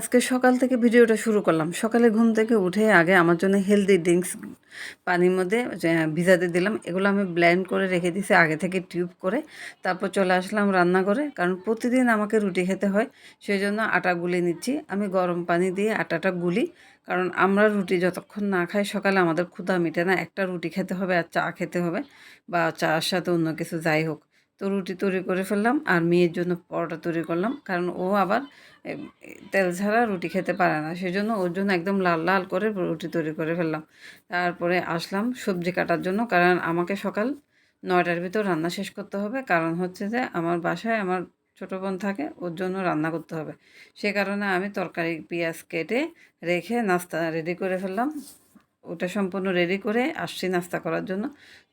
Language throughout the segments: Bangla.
আজকে সকাল থেকে ভিডিওটা শুরু করলাম। সকালে ঘুম থেকে উঠে আগে আমার জন্য হেলদি ড্রিঙ্কস পানির মধ্যে ভিজাতে দিলাম। এগুলো আমি ব্লেন্ড করে রেখে দিয়েছি আগে থেকে টিউব করে। তারপর চলে আসলাম রান্নাঘরে। কারণ প্রতিদিন আমাকে রুটি খেতে হয়। সেজন্য আটা গুলে নিচ্ছি। আমি গরম পানি দিয়ে আটাটা গুলি। কারণ আমরা রুটি যতক্ষণ না খাই সকালে আমাদের ক্ষুধা মিটে না। একটা রুটি খেতে হবে আর চা খেতে হবে বা চা'র সাথে অন্য কিছু যাই হোক। তো রুটি তৈরি করে ফেললাম আর মেয়ের জন্য পরোটা তৈরি করলাম। কারণ ও আবার এ তেল ছাড়া রুটি খেতে পারে না। সেজন্য ওর জন্য একদম লাল, লাল করে রুটি তৈরি করে ফেললাম। তারপরে আসলাম সবজি কাটার জন্য। কারণ আমাকে সকাল ৯ টার ভিতর রান্না শেষ করতে হবে। কারণ হচ্ছে যে আমার বাসায় আমার ছোট বোন থাকে, ওর জন্য রান্না করতে হবে। সে কারণে আমি তরকারি পেঁয়াজ কেটে রেখে নাস্তা রেডি করে ফেললাম। ওটা সম্পূর্ণ রেডি করে আসছি নাস্তা করার জন্য।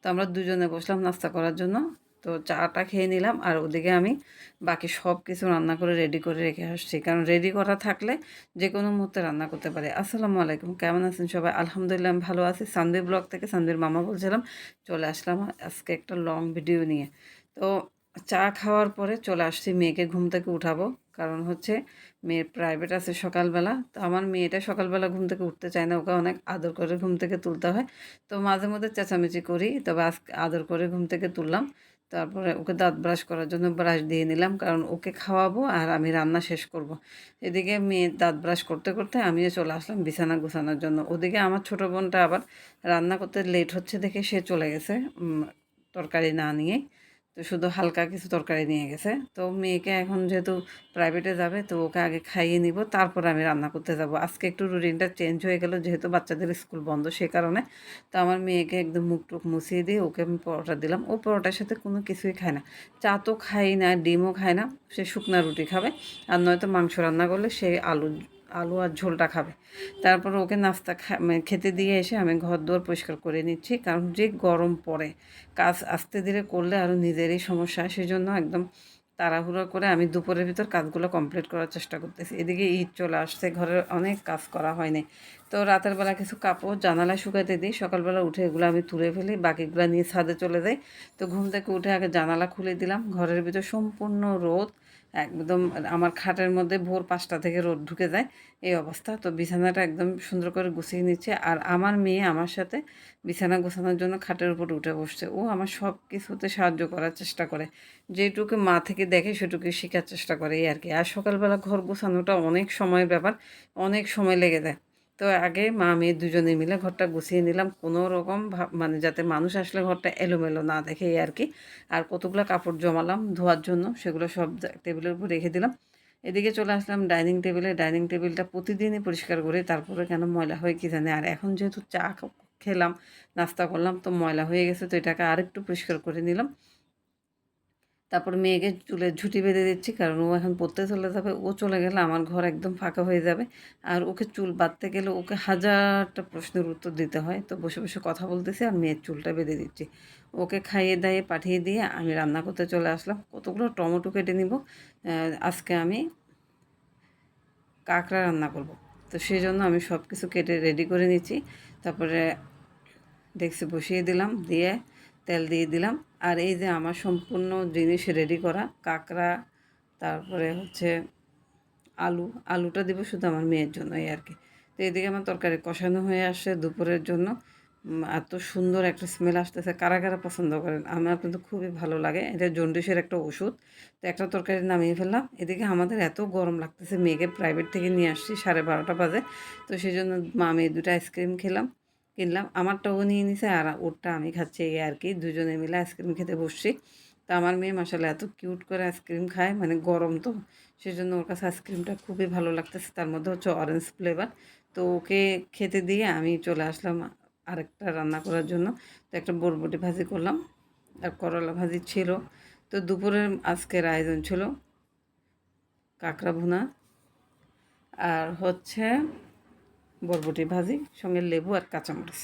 তো আমরা দুজনে বসলাম নাস্তা করার জন্য। তো চাটা খেয়ে নিলাম আর ওদিকে আমি বাকি সব কিছু রান্না করে রেডি করে রেখে আসছি। কারণ রেডি করা থাকলে যেকোনো মুহূর্তে রান্না করতে পারি। আসসালামু আলাইকুম, কেমন আছেন সবাই? আলহামদুলিল্লাহ আমি ভালো আছি। সানভি ব্লগ থেকে সানভির মামা বলছিলাম। চলে আসলাম আজকে একটা লং ভিডিও নিয়ে। তো চা খাওয়ার পরে চলে আসছি মেয়েকে ঘুম থেকে উঠাবো। কারণ হচ্ছে মেয়ের প্রাইভেট আছে সকালবেলা। তো আমার মেয়েটা সকালবেলা ঘুম থেকে উঠতে চায় না। ওকে অনেক আদর করে ঘুম থেকে তুলতে হয়। তো মাঝে মধ্যে চেঁচামেচি করি। তবে আজকে আদর করে ঘুম থেকে তুললাম। তারপরে ওকে দাঁত ব্রাশ করার জন্য ব্রাশ দিয়ে নিলাম। কারণ ওকে খাওয়াবো আর আমি রান্না শেষ করব। এদিকে মেয়ে দাঁত ব্রাশ করতে, করতে আমিও চলে আসলাম বিছানা গোছানোর জন্য। ওদিকে আমার ছোট বোনটা আবার রান্না করতে লেট হচ্ছে দেখে সে চলে গেছে তরকারি না নিয়েই। তো শুধু হালকা কিছু তরকারি নিয়ে গেছে। তো মেয়েকে এখন যেহেতু প্রাইভেটে যাবে তো ওকে আগে খাইয়ে নিব, তারপরে আমি রান্না করতে যাব। আজকে একটু রুটিনটা চেঞ্জ হয়ে গেল যেহেতু বাচ্চাদের স্কুল বন্ধ সে কারণে। তো আমার মেয়েকে একদম মুখ টুক মুছিয়ে দিয়ে ওকে আমি পরোটা দিলাম। ও পরোটার সাথে কোনো কিছুই খায় না। চা তো খাই না, ডিমও খায় না। সে শুকনা রুটি খাবে। আর নয়তো মাংস রান্না করলে সে আলু আলু আর ঝোলটা খাবে। তারপর ওকে নাস্তা মানে খেতে দিয়ে এসে আমি ঘর দুয়ার পরিষ্কার করে নিচ্ছি। কারণ যে গরম পড়ে, কাজ আস্তে ধীরে করলে আরও নিজেরই সমস্যা। সেজন্য একদম তাড়াহুড়ো করে আমি দুপুরের ভিতর কাজগুলো কমপ্লিট করার চেষ্টা করতেছি। এদিকে ঈদ চলে আসছে, ঘরের অনেক কাজ করা হয়নি। তো রাতের বেলা কিছু কাপড় জানালায় শুকাতে দিই, সকালবেলা উঠে এগুলো আমি তুলে ফেলি, বাকিগুলো নিয়ে ছাদে চলে যাই। তো ঘুম থেকে উঠে আগে জানালা খুলে দিলাম। ঘরের ভিতর সম্পূর্ণ রোদ, একদম আমার খাটের মধ্যে ভোর ৫টা থেকে রোদ ঢুকে যায়, এই অবস্থা। তো বিছানাটা একদম সুন্দর করে গুছিয়ে নিচ্ছে। আর আমার মেয়ে আমার সাথে বিছানা গোছানোর জন্য খাটের উপর উঠে বসছে। ও আমার সব কিছুতে সাহায্য করার চেষ্টা করে। যেটুকু মা থেকে দেখে সেটুকুই শেখার চেষ্টা করে এই আর কি। আর সকালবেলা ঘর গোছানোটা অনেক সময়ের ব্যাপার, অনেক সময় লেগে যায়। তো আগে মা মেয়ে দুজনে মিলে ঘরটা গুছিয়ে নিলাম কোনো রকম মানে যাতে মানুষ আসলে ঘরটা এলোমেলো না দেখে এই আর কি। আর কতগুলো কাপড় জমালাম ধোয়ার জন্য, সেগুলো সব টেবিলের উপর রেখে দিলাম। এদিকে চলে আসলাম ডাইনিং টেবিলে। ডাইনিং টেবিলটা প্রতিদিনই পরিষ্কার করি, তারপরে কেন ময়লা হয় কি জানি। আর এখন যেহেতু চা খেলাম, নাস্তা করলাম, তো ময়লা হয়ে গেছে, তো এটাকে আরেকটু পরিষ্কার করে নিলাম। তারপর মেয়েকে চুলের ঝুঁটি বেঁধে দিচ্ছি, কারণ ও এখন পড়তে চলে যাবে। ও চলে গেলে আমার ঘর একদম ফাঁকা হয়ে যাবে। আর ওকে চুল বাঁধতে গেলে ওকে হাজারটা প্রশ্নের উত্তর দিতে হয়। তো বসে বসে কথা বলতেছি আর মেয়ের চুলটা বেঁধে দিচ্ছি। ওকে খাইয়ে দাইয়ে পাঠিয়ে দিয়ে আমি রান্না করতে চলে আসলাম। কতগুলো টমেটো কেটে নিব। আজকে আমি কাঁকড়া রান্না করব। তো সেই জন্য আমি সব কিছু কেটে রেডি করে নিচ্ছি। তারপরে ডেক্সি বসিয়ে দিলাম, দিয়ে তেল দিয়ে দিলাম। আর এই যে আমার সম্পূর্ণ জিনিস রেডি করা, কাঁকড়া, তারপরে হচ্ছে আলুটা দিব শুধু আমার মেয়ের জন্য এই আর কি। তো এদিকে আমার তরকারি কষানো হয়ে আসছে দুপুরের জন্য। এত সুন্দর একটা স্মেল আসতেছে। কারা কারা পছন্দ করেন? আমার কিন্তু খুবই ভালো লাগে। এটা জন্ডিসের একটা ওষুধ। তো একটা তরকারি নামিয়ে ফেললাম। এদিকে আমাদের এত গরম লাগতেছে, মেয়েকে প্রাইভেট থেকে নিয়ে আসছি 12:30 বাজে। তো সেই জন্য মা মেয়ে দুটো আইসক্রিম কিনলাম। আমারটা ও নিয়ে নিছে আর ওরটা আমি খাচ্ছি এই আর কি। দুজনে মিলে আইসক্রিম খেতে বসছি। তো আমার মেয়ে মাশাআল্লাহ এত কিউট করে আইসক্রিম খায়, মানে গরম তো সেজন্য ওর কাছে আইসক্রিমটা খুবই ভালো লাগতেছে। তার মধ্যে হচ্ছে অরেঞ্জ ফ্লেভার। তো ওকে খেতে দিয়ে আমি চলে আসলাম আরেকটা রান্না করার জন্য। তো একটা বরবটি ভাজি করলাম আর করলা ভাজি ছিল। তো দুপুরের আজকের আয়োজন ছিল কাঁকড়া ভুনা আর হচ্ছে বরবটি ভাজি, সঙ্গে লেবু আর কাঁচামরিচ।